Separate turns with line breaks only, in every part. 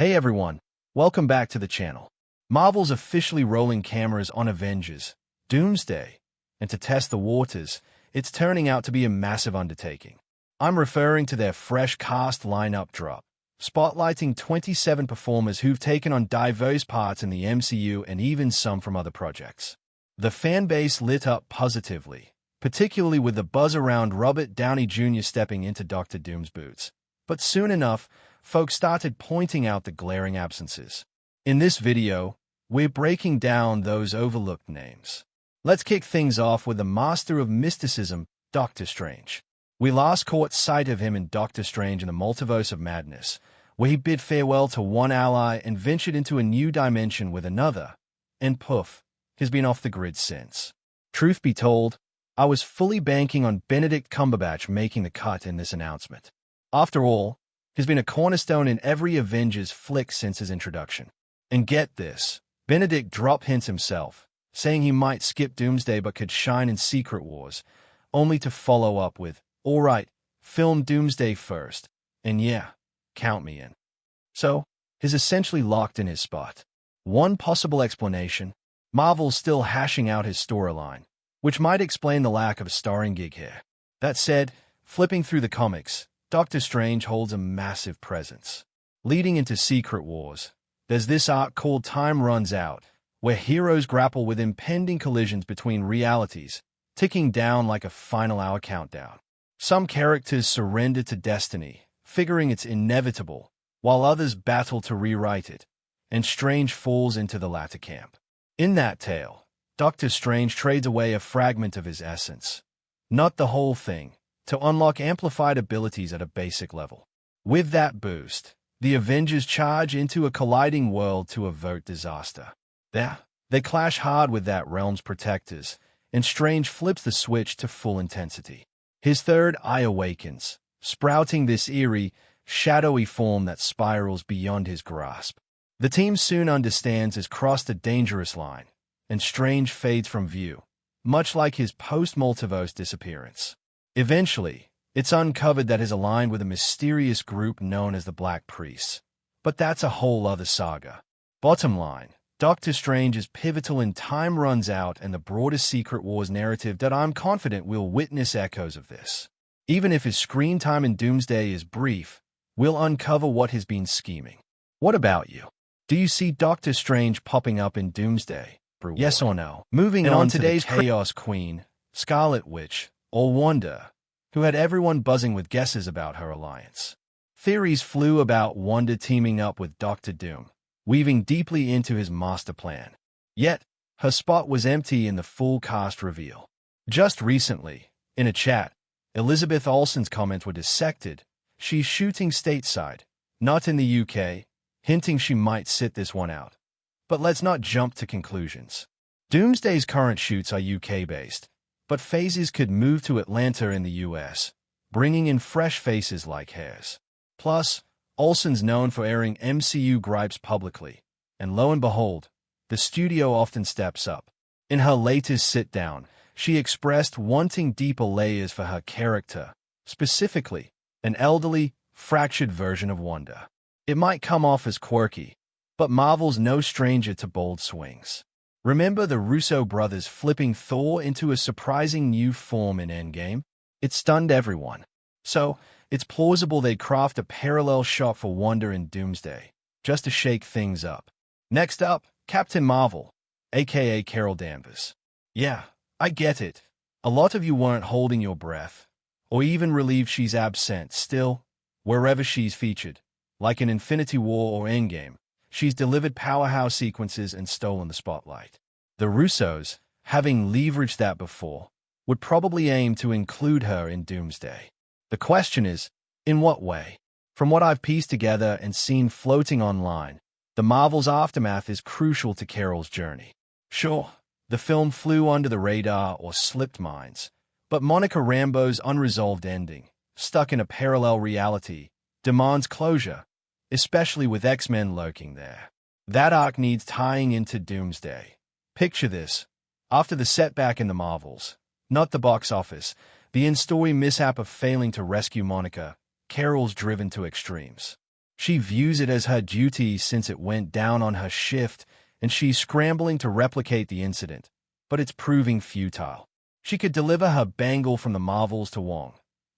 Hey everyone, welcome back to the channel. Marvel's officially rolling cameras on Avengers Doomsday, and to test the waters, it's turning out to be a massive undertaking. I'm referring to their fresh cast lineup drop, spotlighting 27 performers who've taken on diverse parts in the MCU and even some from other projects. The fanbase lit up positively, particularly with the buzz around Robert Downey Jr. stepping into Dr. Doom's boots. But soon enough, folks started pointing out the glaring absences. In this video, we're breaking down those overlooked names. Let's kick things off with the master of mysticism, Doctor Strange. We last caught sight of him in Doctor Strange in the Multiverse of Madness, where he bid farewell to one ally and ventured into a new dimension with another, and poof, he's been off the grid since. Truth be told, I was fully banking on Benedict Cumberbatch making the cut in this announcement. After all, he's been a cornerstone in every Avengers flick since his introduction. And get this, Benedict dropped hints himself, saying he might skip Doomsday but could shine in Secret Wars, only to follow up with, "Alright, film Doomsday first, and yeah, count me in." So, he's essentially locked in his spot. One possible explanation, Marvel's still hashing out his storyline, which might explain the lack of a starring gig here. That said, flipping through the comics, Doctor Strange holds a massive presence. Leading into Secret Wars, there's this arc called Time Runs Out, where heroes grapple with impending collisions between realities, ticking down like a final hour countdown. Some characters surrender to destiny, figuring it's inevitable, while others battle to rewrite it, and Strange falls into the latter camp. In that tale, Doctor Strange trades away a fragment of his essence, not the whole thing, to unlock amplified abilities at a basic level. With that boost, the Avengers charge into a colliding world to avert disaster. They clash hard with that realm's protectors, and Strange flips the switch to full intensity. His third eye awakens, sprouting this eerie, shadowy form that spirals beyond his grasp. The team soon understands has crossed a dangerous line, and Strange fades from view, much like his post-multiverse disappearance. Eventually, it's uncovered that he's aligned with a mysterious group known as the Black Priests. But that's a whole other saga. Bottom line, Doctor Strange is pivotal in Time Runs Out and the broader Secret Wars narrative that I'm confident we'll witness echoes of this. Even if his screen time in Doomsday is brief, we'll uncover what he's been scheming. What about you? Do you see Doctor Strange popping up in Doomsday? Yes or no? Moving on to today's Chaos Queen, Scarlet Witch, or Wanda, who had everyone buzzing with guesses about her alliance. Theories flew about Wanda teaming up with Doctor Doom, weaving deeply into his master plan. Yet, her spot was empty in the full cast reveal. Just recently, in a chat, Elizabeth Olsen's comments were dissected. She's shooting stateside, not in the UK, hinting she might sit this one out. But let's not jump to conclusions. Doomsday's current shoots are UK-based, but phases could move to Atlanta in the US, bringing in fresh faces like hers. Plus, Olsen's known for airing MCU gripes publicly, and lo and behold, the studio often steps up. In her latest sit-down, she expressed wanting deeper layers for her character, specifically, an elderly, fractured version of Wanda. It might come off as quirky, but Marvel's no stranger to bold swings. Remember the Russo brothers flipping Thor into a surprising new form in Endgame? It stunned everyone. So, it's plausible they'd craft a parallel shot for Wanda in Doomsday, just to shake things up. Next up, Captain Marvel, aka Carol Danvers. Yeah, I get it. A lot of you weren't holding your breath, or even relieved she's absent. Still, wherever she's featured, like in Infinity War or Endgame, she's delivered powerhouse sequences and stolen the spotlight. The Russos, having leveraged that before, would probably aim to include her in Doomsday. The question is, in what way? From what I've pieced together and seen floating online, the Marvel's aftermath is crucial to Carol's journey. Sure, the film flew under the radar or slipped minds, but Monica Rambeau's unresolved ending, stuck in a parallel reality, demands closure, especially with X-Men lurking there. That arc needs tying into Doomsday. Picture this. After the setback in the Marvels, not the box office, the in-story mishap of failing to rescue Monica, Carol's driven to extremes. She views it as her duty since it went down on her shift, and she's scrambling to replicate the incident, but it's proving futile. She could deliver her bangle from the Marvels to Wong.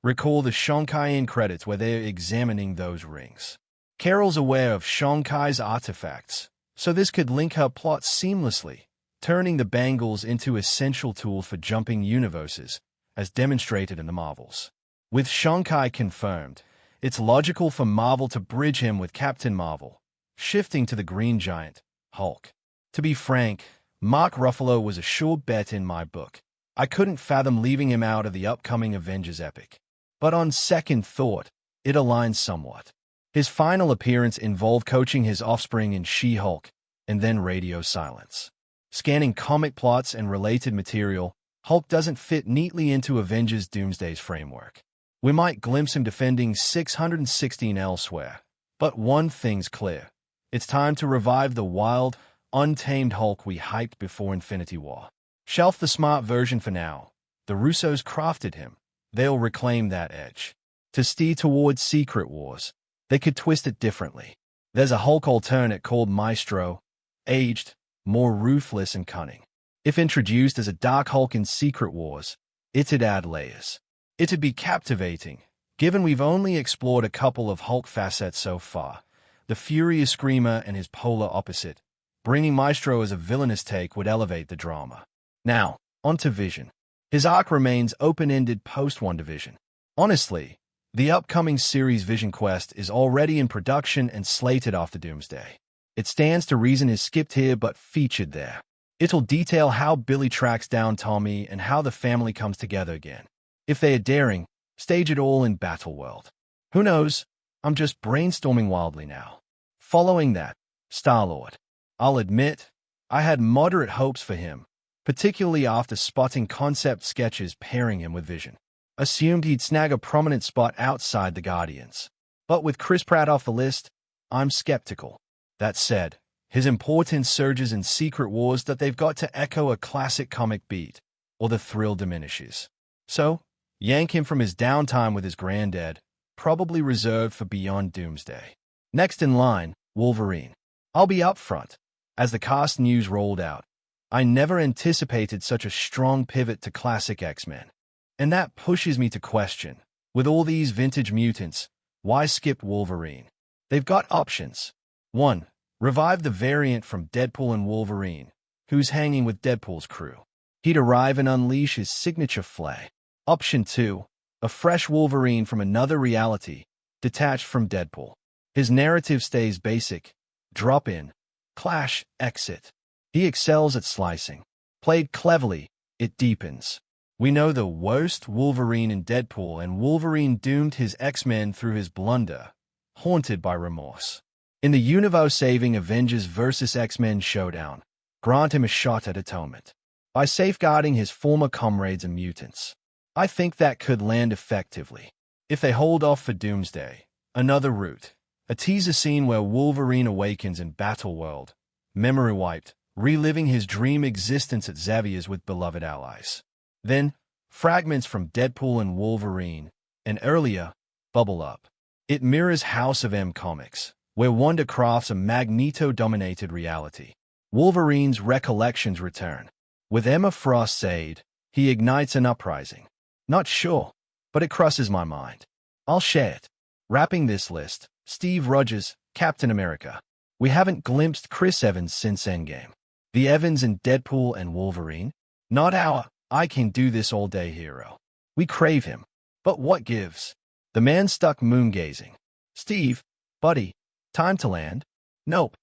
Recall the Shonkai credits where they're examining those rings. Carol's aware of Shonkai's artifacts, so this could link her plot seamlessly, turning the bangles into essential tools for jumping universes, as demonstrated in the Marvels. With Shonkai confirmed, it's logical for Marvel to bridge him with Captain Marvel, shifting to the Green Giant, Hulk. To be frank, Mark Ruffalo was a sure bet in my book. I couldn't fathom leaving him out of the upcoming Avengers epic. But on second thought, it aligns somewhat. His final appearance involved coaching his offspring in She-Hulk, and then radio silence. Scanning comic plots and related material, Hulk doesn't fit neatly into Avengers Doomsday's framework. We might glimpse him defending 616 elsewhere, but one thing's clear. It's time to revive the wild, untamed Hulk we hyped before Infinity War. Shelf the smart version for now. The Russos crafted him. They'll reclaim that edge. To steer towards Secret Wars, they could twist it differently. There's a Hulk alternate called Maestro, aged, more ruthless and cunning. If introduced as a Dark Hulk in Secret Wars, it'd add layers. It'd be captivating, given we've only explored a couple of Hulk facets so far. The Furious Screamer and his polar opposite. Bringing Maestro as a villainous take would elevate the drama. Now, onto Vision. His arc remains open-ended post-WandaVision. Honestly, the upcoming series Vision Quest is already in production and slated after Doomsday. It stands to reason is skipped here but featured there. It'll detail how Billy tracks down Tommy and how the family comes together again. If they are daring, stage it all in Battleworld. Who knows? I'm just brainstorming wildly now. Following that, Star-Lord. I'll admit, I had moderate hopes for him, particularly after spotting concept sketches pairing him with Vision. Assumed he'd snag a prominent spot outside the Guardians. But with Chris Pratt off the list, I'm skeptical. That said, his importance surges in Secret Wars that they've got to echo a classic comic beat, or the thrill diminishes. So, yank him from his downtime with his granddad, probably reserved for beyond Doomsday. Next in line, Wolverine. I'll be upfront. As the cast news rolled out, I never anticipated such a strong pivot to classic X-Men. And that pushes me to question, with all these vintage mutants, why skip Wolverine? They've got options. 1. Revive the variant from Deadpool and Wolverine, who's hanging with Deadpool's crew. He'd arrive and unleash his signature flay. Option 2. A fresh Wolverine from another reality, detached from Deadpool. His narrative stays basic. Drop in. Clash, exit. He excels at slicing. Played cleverly, it deepens. We know the worst Wolverine in Deadpool, and Wolverine doomed his X-Men through his blunder, haunted by remorse. In the universe-saving Avengers vs. X-Men showdown, grant him a shot at atonement. By safeguarding his former comrades and mutants. I think that could land effectively. If they hold off for Doomsday, another route. A teaser scene where Wolverine awakens in Battleworld, memory wiped, reliving his dream existence at Xavier's with beloved allies. Then, fragments from Deadpool and Wolverine, and earlier, bubble up. It mirrors House of M comics, where Wanda crafts a Magneto-dominated reality. Wolverine's recollections return. With Emma Frost's aid, he ignites an uprising. Not sure, but it crosses my mind. I'll share it. Wrapping this list, Steve Rogers, Captain America. We haven't glimpsed Chris Evans since Endgame. The Evans in Deadpool and Wolverine? Not our I can do this all day hero. We crave him. But what gives? The man stuck moon-gazing. Steve, buddy, time to land? Nope.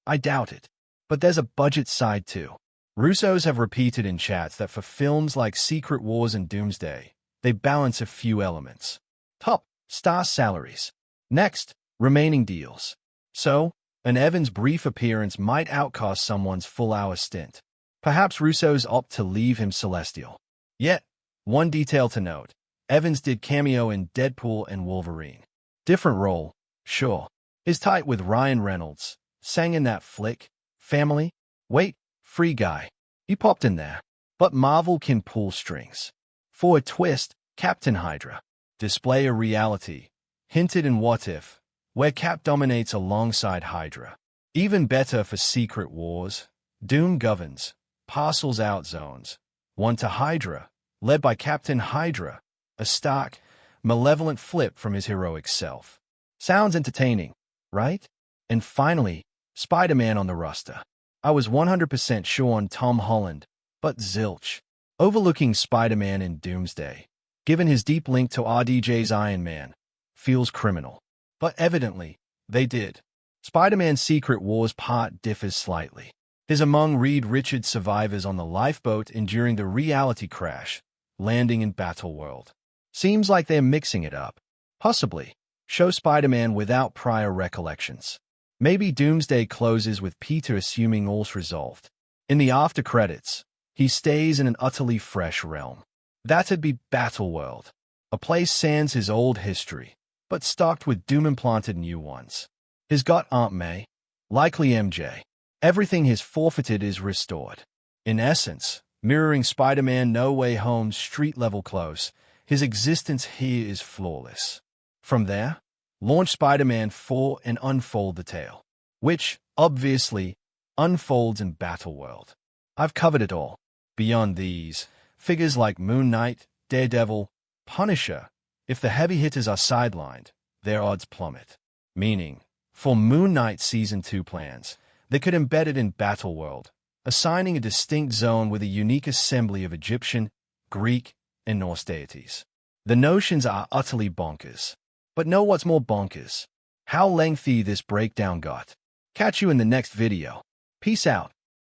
I doubt it. But there's a budget side too. Russos have repeated in chats that for films like Secret Wars and Doomsday, they balance a few elements. Top, star salaries. Next, remaining deals. So, an Evans' brief appearance might outcost someone's full-hour stint. Perhaps Russos opt to leave him celestial. Yet, one detail to note, Evans did cameo in Deadpool and Wolverine. Different role, sure. His tight with Ryan Reynolds, sang in that flick, Family? Wait, Free Guy. He popped in there. But Marvel can pull strings. For a twist, Captain Hydra. Display a reality. Hinted in What If. where Cap dominates alongside Hydra. Even better for Secret Wars, Doom governs, parcels out zones. One to Hydra, led by Captain Hydra, a stark, malevolent flip from his heroic self. Sounds entertaining, right? And finally, Spider-Man on the roster. I was 100% sure on Tom Holland, but zilch. Overlooking Spider-Man in Doomsday, given his deep link to RDJ's Iron Man, feels criminal. But evidently, they did. Spider-Man's Secret Wars part differs slightly. His among Reed Richards survivors on the lifeboat enduring the reality crash, landing in Battleworld. Seems like they're mixing it up. Possibly. Show Spider-Man without prior recollections. Maybe Doomsday closes with Peter assuming all's resolved. In the after credits, he stays in an utterly fresh realm. That'd be Battleworld, a place sans his old history, but stocked with Doom-implanted new ones. He's got Aunt May, likely MJ. Everything he's forfeited is restored. In essence, mirroring Spider-Man No Way Home's street-level close, his existence here is flawless. From there, launch Spider-Man 4 and unfold the tale, which, obviously, unfolds in Battleworld. I've covered it all. Beyond these, figures like Moon Knight, Daredevil, Punisher, if the heavy hitters are sidelined, their odds plummet. Meaning, for Moon Knight Season 2 plans, they could embed it in Battleworld, assigning a distinct zone with a unique assembly of Egyptian, Greek, and Norse deities. The notions are utterly bonkers. But know what's more bonkers? How lengthy this breakdown got. Catch you in the next video. Peace out.